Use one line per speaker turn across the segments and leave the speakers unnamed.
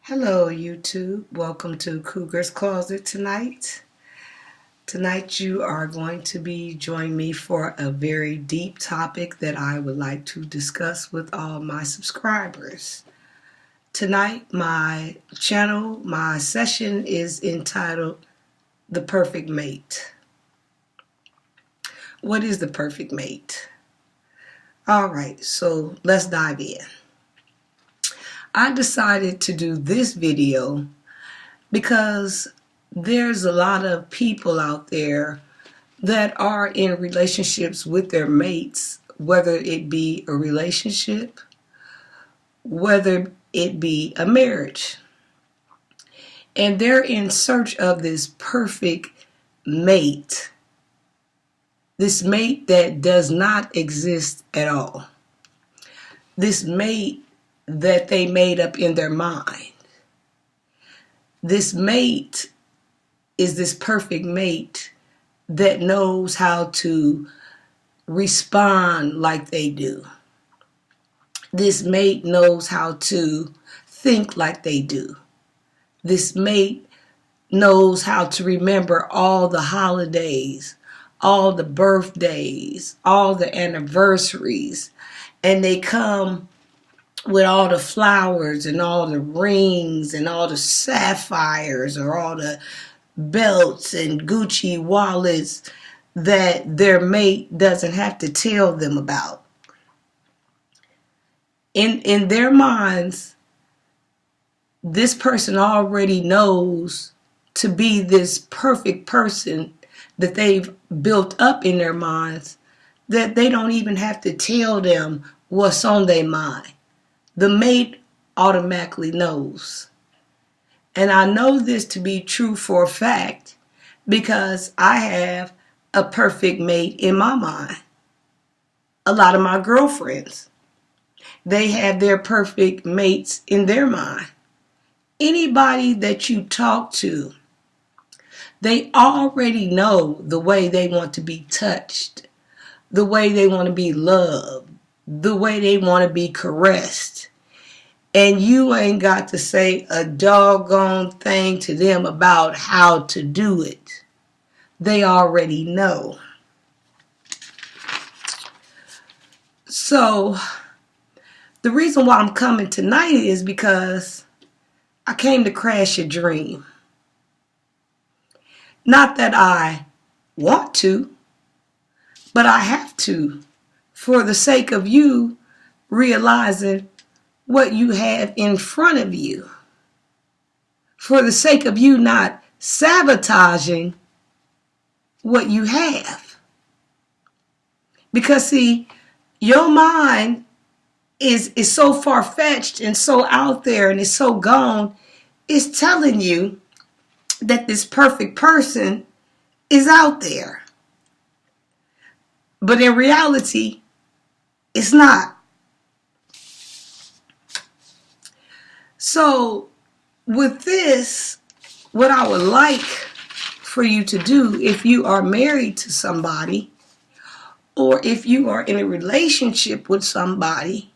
Hello, YouTube. Welcome to Cougar's Closet tonight. Tonight, you are going to be joining me for a very deep topic that I would like to discuss with all my subscribers. Tonight, my session is entitled The Perfect Mate. What is the perfect mate? All right, so let's dive in. I decided to do this video because there's a lot of people out there that are in relationships with their mates, whether it be a relationship, whether it be a marriage. And they're in search of this perfect mate, this mate that does not exist at all, this mate that they made up in their mind. This mate is this perfect mate that knows how to respond like they do. This mate knows how to think like they do. This mate knows how to remember all the holidays, all the birthdays, all the anniversaries, and they come with all the flowers and all the rings and all the sapphires or all the belts and Gucci wallets that their mate doesn't have to tell them about. In their minds, this person already knows to be this perfect person that they've built up in their minds, that they don't even have to tell them what's on their mind. The mate automatically knows. And I know this to be true for a fact because I have a perfect mate in my mind. A lot of my girlfriends, they have their perfect mates in their mind. Anybody that you talk to, they already know the way they want to be touched, the way they want to be loved, the way they want to be caressed. And you ain't got to say a doggone thing to them about how to do it. They already know. So, the reason why I'm coming tonight is because I came to crash your dream. Not that I want to, but I have to, for the sake of you realizing what you have in front of you, for the sake of you not sabotaging what you have. Because see, your mind is so far-fetched and so out there and it's so gone, it's telling you that this perfect person is out there. But in reality, it's not. So with this, what I would like for you to do, if you are married to somebody or if you are in a relationship with somebody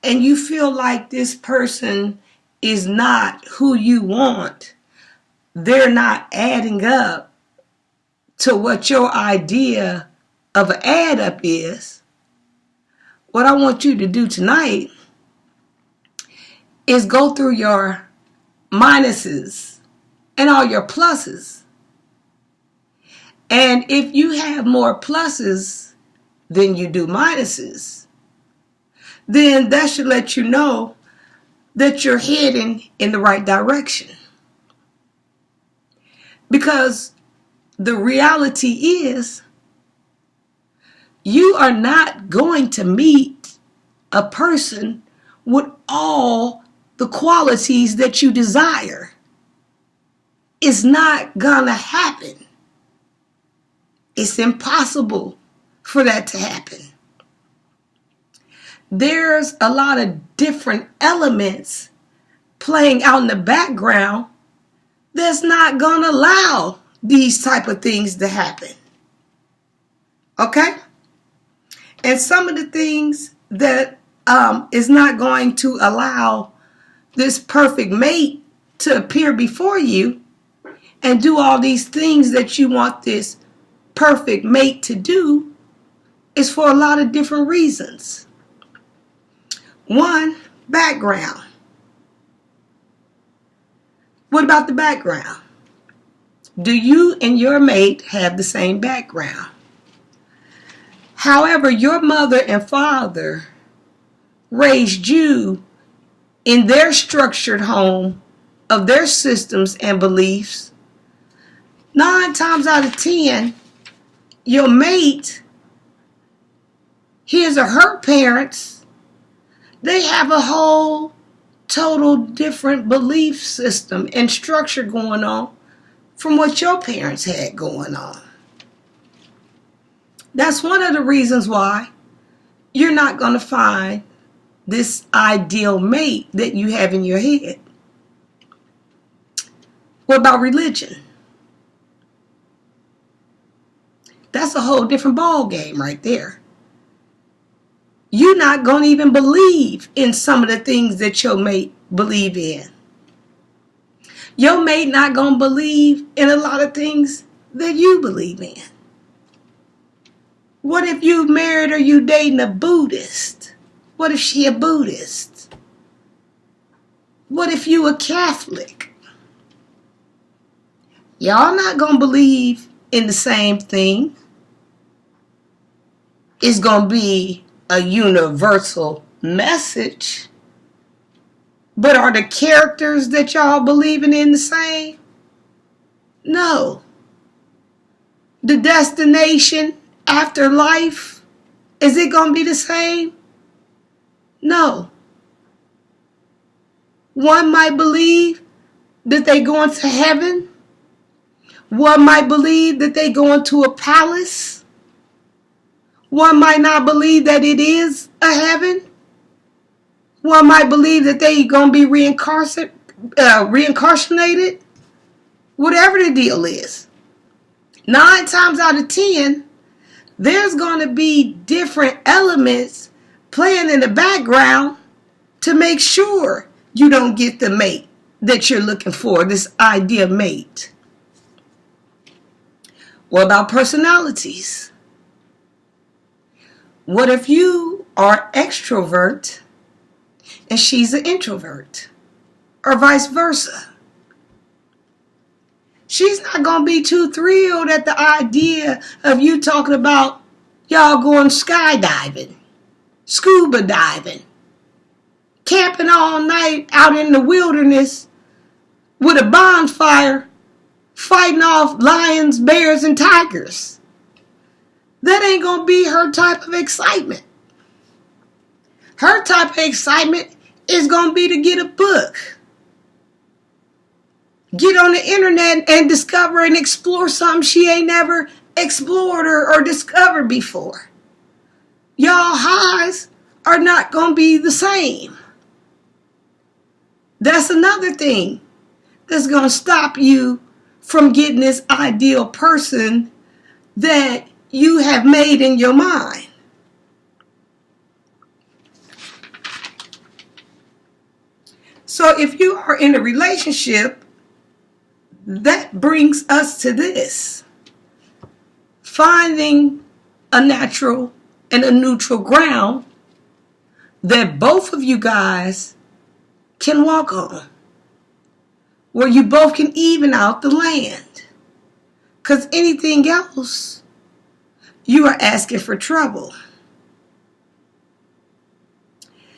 and you feel like this person is not who you want, they're not adding up to what your idea of an add up is, what I want you to do tonight is go through your minuses and all your pluses. And if you have more pluses than you do minuses, then that should let you know that you're heading in the right direction. Because the reality is, you are not going to meet a person with all the qualities that you desire. It's not gonna happen. It's impossible for that to happen. There's a lot of different elements playing out in the background that's not gonna allow these type of things to happen. Okay? And some of the things that is not going to allow this perfect mate to appear before you and do all these things that you want this perfect mate to do is for a lot of different reasons. One, background. What about the background? Do you and your mate have the same background? However, your mother and father raised you in their structured home of their systems and beliefs. 9 times out of 10, your mate, his or her parents, they have a whole total different belief system and structure going on from what your parents had going on. That's one of the reasons why you're not going to find this ideal mate that you have in your head. What about religion? That's a whole different ball game right there. You're not going to even believe in some of the things that your mate believe in. Your mate not going to believe in a lot of things that you believe in. What if you married or you dating a Buddhist? What if she a Buddhist? What if you a Catholic? Y'all not going to believe in the same thing. It's going to be a universal message. But are the characters that y'all believing in the same? No. The destination after life, is it going to be the same? No. One might believe that they going to heaven. One might believe that they going to a palace. One might not believe that it is a heaven. One might believe that they going to be reincarnated. Whatever the deal is. 9 times out of 10, there's going to be different elements playing in the background to make sure you don't get the mate that you're looking for, this ideal mate. What about personalities? What if you are extrovert and she's an introvert, or vice versa? She's not going to be too thrilled at the idea of you talking about y'all going skydiving, scuba diving, camping all night out in the wilderness with a bonfire, fighting off lions, bears, and tigers. That ain't going to be her type of excitement. Her type of excitement is going to be to get a book. Get on the internet and discover and explore something she ain't never explored or discovered before. Y'all highs are not going to be the same. That's another thing that's going to stop you from getting this ideal person that you have made in your mind. So if you are in a relationship, that brings us to this. Finding a natural and a neutral ground that both of you guys can walk on. Where you both can even out the land. Because anything else, you are asking for trouble.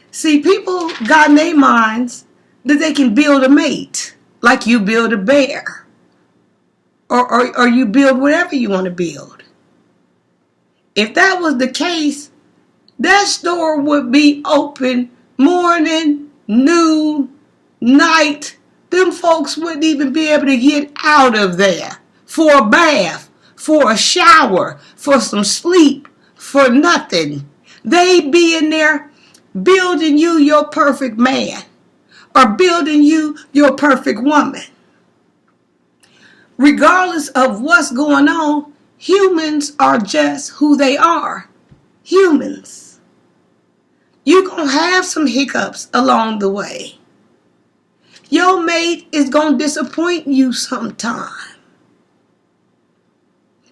See, people got in their minds that they can build a mate. Like you build a bear. Or you build whatever you want to build. If that was the case, that store would be open morning, noon, night. Them folks wouldn't even be able to get out of there for a bath, for a shower, for some sleep, for nothing. They'd be in there building you your perfect man or building you your perfect woman. Regardless of what's going on, humans are just who they are. Humans. You're going to have some hiccups along the way. Your mate is going to disappoint you sometime.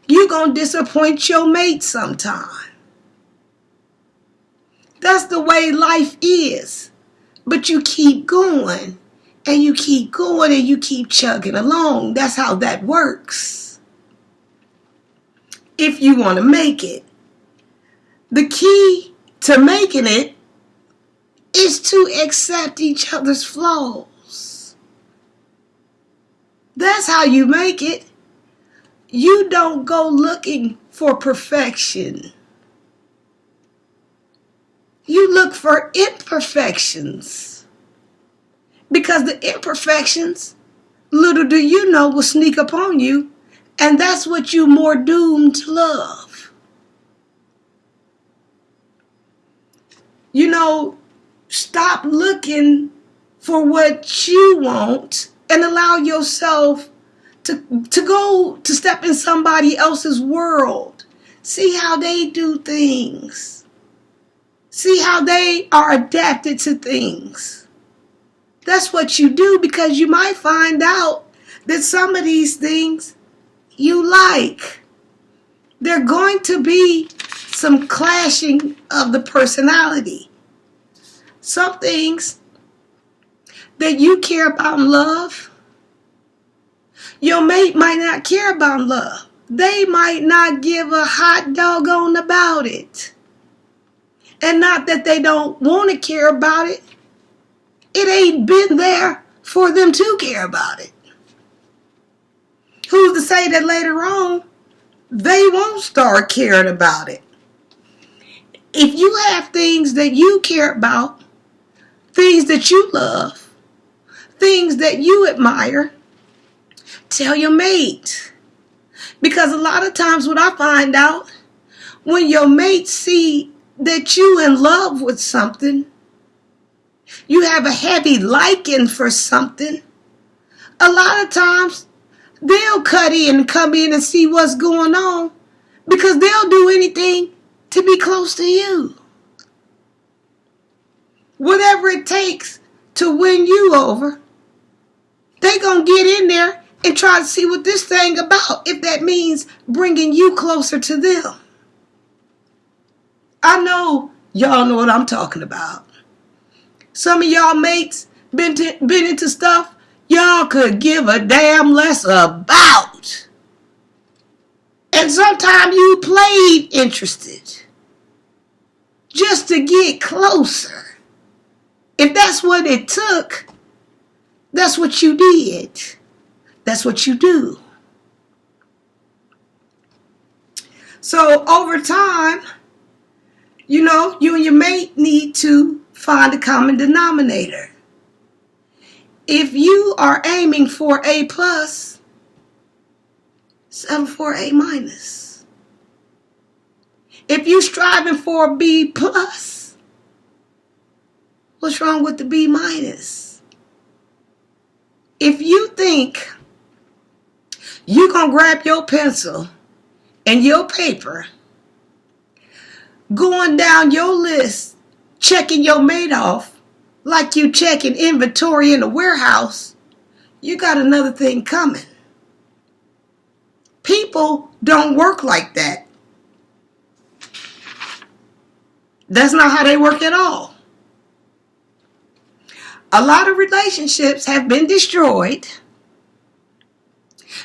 You're going to disappoint your mate sometime. That's the way life is. But you keep going, and you keep going, and you keep chugging along. That's how that works. If you want to make it. The key to making it is to accept each other's flaws. That's how you make it. You don't go looking for perfection. You look for imperfections. Because the imperfections, little do you know, will sneak upon you. And that's what you're more doomed to love. You know, stop looking for what you want and allow yourself to step in somebody else's world. See how they do things. See how they are adapted to things. That's what you do, because you might find out that some of these things you like. There are going to be some clashing of the personality. Some things that you care about in love, your mate might not care about in love. They might not give a hot doggone about it. And not that they don't want to care about it. It ain't been there for them to care about it. Who's to say that later on they won't start caring about it? If you have things that you care about, things that you love, things that you admire, tell your mate. Because a lot of times what I find out, when your mate see that you in love with something, you have a heavy liking for something, a lot of times they'll cut in and come in and see what's going on, because they'll do anything to be close to you. Whatever it takes to win you over, they gonna get in there and try to see what this thing about, if that means bringing you closer to them. I know y'all know what I'm talking about. Some of y'all mates been into stuff y'all could give a damn less about. And sometimes you played interested just to get closer. If that's what it took, that's what you did. That's what you do. So over time, you know, you and your mate need to find a common denominator. If you are aiming for A+, settle for A-. If you're striving for B+, what's wrong with the B-? If you think you're going to grab your pencil and your paper, going down your list, checking your mate off like you checking inventory in a warehouse, you got another thing coming. People don't work like that. That's not how they work at all. A lot of relationships have been destroyed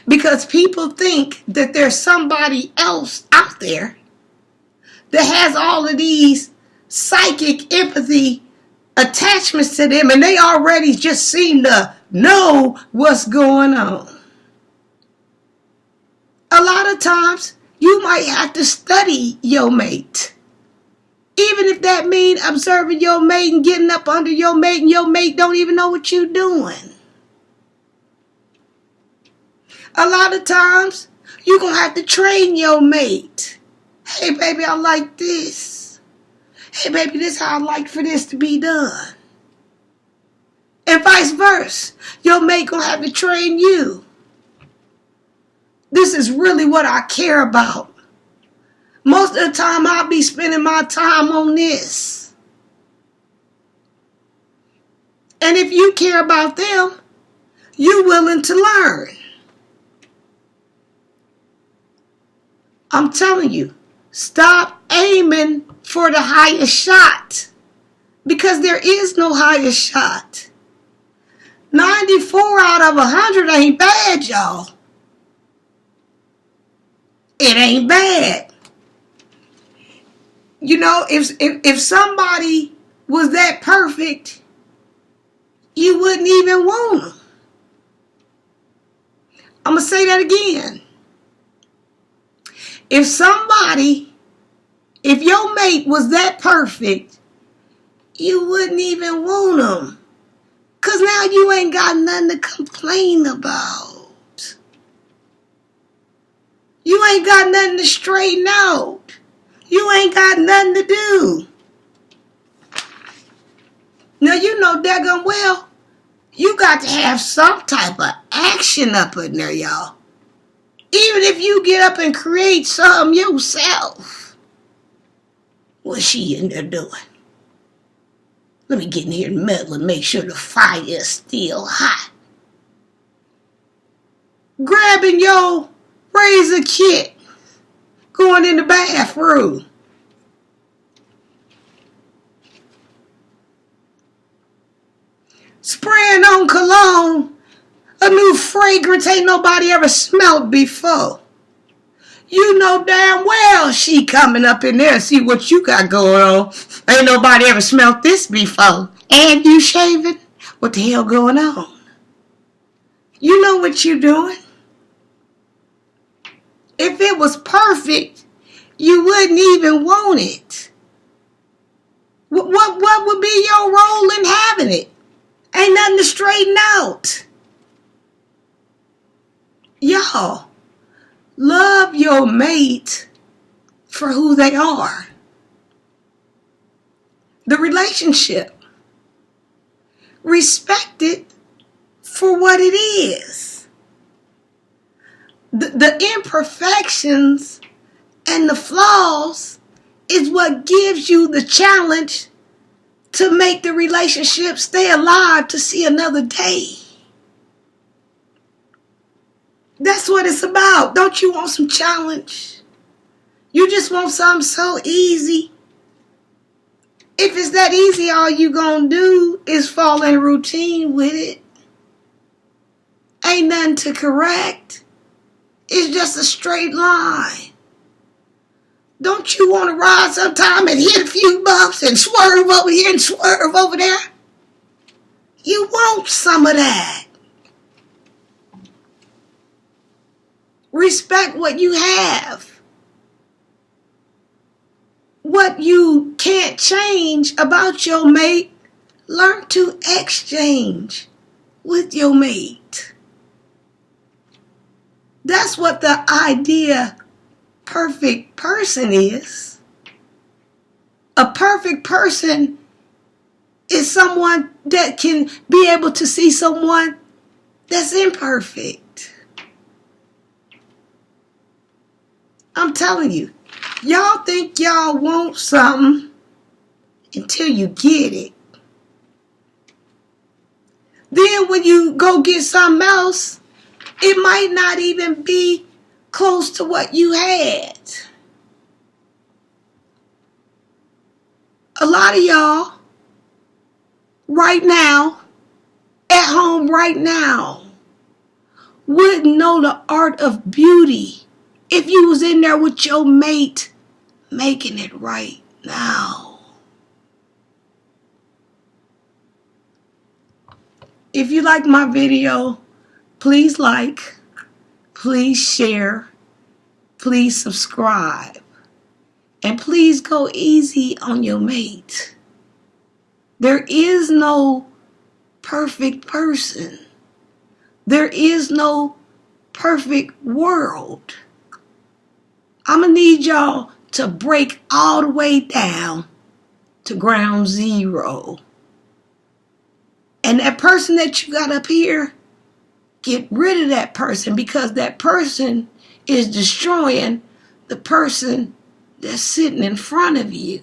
because people think that there's somebody else out there that has all of these psychic empathy attachments to them, and they already just seem to know what's going on. A lot of times, you might have to study your mate. Even if that means observing your mate and getting up under your mate, and your mate don't even know what you're doing. A lot of times, you're going to have to train your mate. Hey, baby, I like this. Hey, baby, this is how I like for this to be done. And vice versa. Your mate going to have to train you. This is really what I care about. Most of the time, I'll be spending my time on this. And if you care about them, you're willing to learn. I'm telling you, stop aiming for the highest shot, because there is no highest shot. 94 out of 100 ain't bad, y'all. It ain't bad. You know, if somebody was that perfect, you wouldn't even want them. I'm going to say that again. If your mate was that perfect, you wouldn't even want them. Because now you ain't got nothing to complain about. You ain't got nothing to straighten out. You ain't got nothing to do. Now, you know daggone well, you got to have some type of action up in there, y'all. Even if you get up and create something yourself. What's she in there doing? Let me get in here and meddle and make sure the fire is still hot. Grabbing your razor kit, going in the bathroom. Spraying on cologne, a new fragrance ain't nobody ever smelled before. You know damn well she coming up in there and see what you got going on. Ain't nobody ever smelled this before. And you shaving? What the hell going on? You know what you doing. If it was perfect, you wouldn't even want it. What would be your role in having it? Ain't nothing to straighten out. Y'all, love your mate for who they are. The relationship. Respect it for what it is. The imperfections and the flaws is what gives you the challenge to make the relationship stay alive to see another day. That's what it's about. Don't you want some challenge? You just want something so easy. If it's that easy, all you gonna do is fall in routine with it. Ain't nothing to correct. It's just a straight line. Don't you want to ride sometime and hit a few bumps and swerve over here and swerve over there? You want some of that. Respect what you have. What you can't change about your mate, learn to exchange with your mate. That's what the idea perfect person is. A perfect person is someone that can be able to see someone that's imperfect. I'm telling you, y'all think y'all want something until you get it. Then when you go get something else, it might not even be close to what you had. A lot of y'all, right now, at home right now, wouldn't know the art of beauty if you was in there with your mate making it right now. If you like my video, please like, please share, please subscribe, and please go easy on your mate. There is no perfect person. There is no perfect world. I'm going to need y'all to break all the way down to ground zero. And that person that you got up here, get rid of that person, because that person is destroying the person that's sitting in front of you.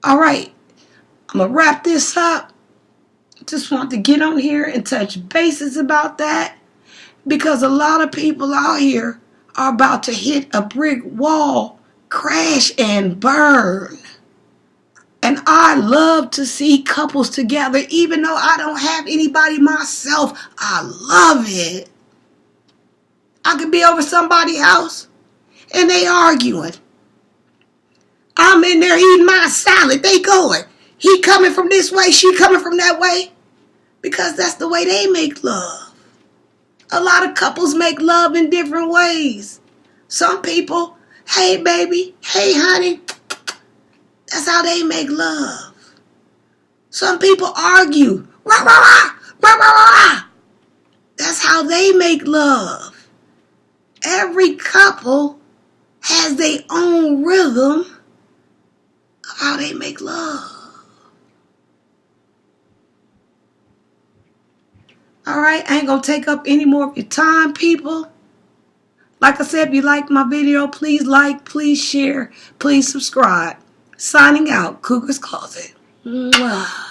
All right. I'm going to wrap this up. Just want to get on here and touch bases about that, because a lot of people out here are about to hit a brick wall, crash and burn. And I love to see couples together, even though I don't have anybody myself. I love it. I could be over somebody's house and they arguing. I'm in there eating my salad. They going. He coming from this way, she coming from that way. Because that's the way they make love. A lot of couples make love in different ways. Some people, hey baby, hey honey. That's how they make love. Some people argue. Rah, rah, rah, rah, rah, rah. That's how they make love. Every couple has their own rhythm of how they make love. Alright, I ain't gonna take up any more of your time, people. Like I said, if you like my video, please like, please share, please subscribe. Signing out, Cougar's Closet. Mwah.